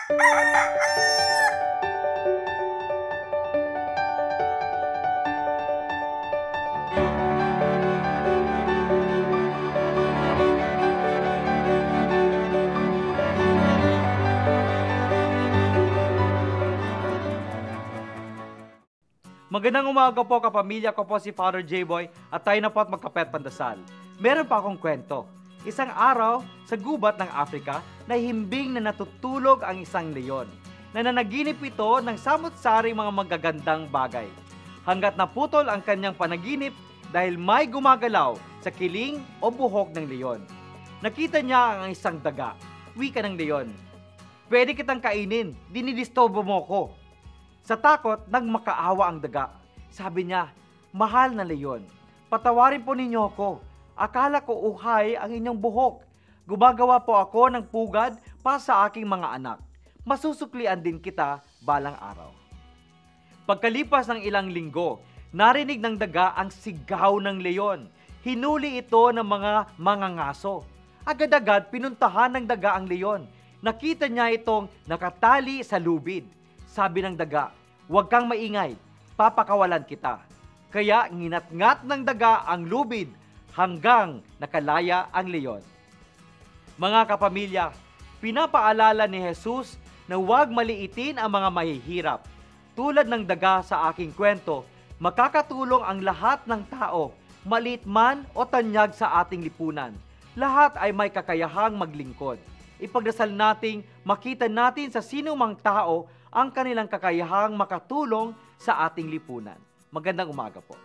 Magandang umaga po kapamilya, ko po si Father J-Boy at tayo na po at magkapet pandasal. Meron pa akong kwento. Isang araw sa gubat ng Africa na himbing na natutulog ang isang leon. Nananaginip ito ng samot-saring mga magagandang bagay. Hanggat naputol ang kanyang panaginip dahil may gumagalaw sa kiling o buhok ng leon. Nakita niya ang isang daga. Wika ng leon, "Pwede kitang kainin, dinidisturbo mo ko." Sa takot, nagmakaawa ang daga. Sabi niya, "Mahal na leon, patawarin po ninyo ako. Akala ko uhay ang inyong buhok. Gumagawa po ako ng pugad para sa aking mga anak. Masusuklian din kita balang araw." Pagkalipas ng ilang linggo, narinig ng daga ang sigaw ng leon. Hinuli ito ng mga mangangaso. Agad-agad pinuntahan ng daga ang leon. Nakita niya itong nakatali sa lubid. Sabi ng daga, "Huwag kang maingay, papakawalan kita." Kaya nginat-ngat ng daga ang lubid hanggang nakalaya ang leon. Mga kapamilya, pinapaalala ni Jesus na huwag maliitin ang mga mahihirap. Tulad ng daga sa aking kwento, makakatulong ang lahat ng tao, maliit man o tanyag sa ating lipunan. Lahat ay may kakayahang maglingkod. Ipagdasal nating makita natin sa sinumang tao ang kanilang kakayahang makatulong sa ating lipunan. Magandang umaga po.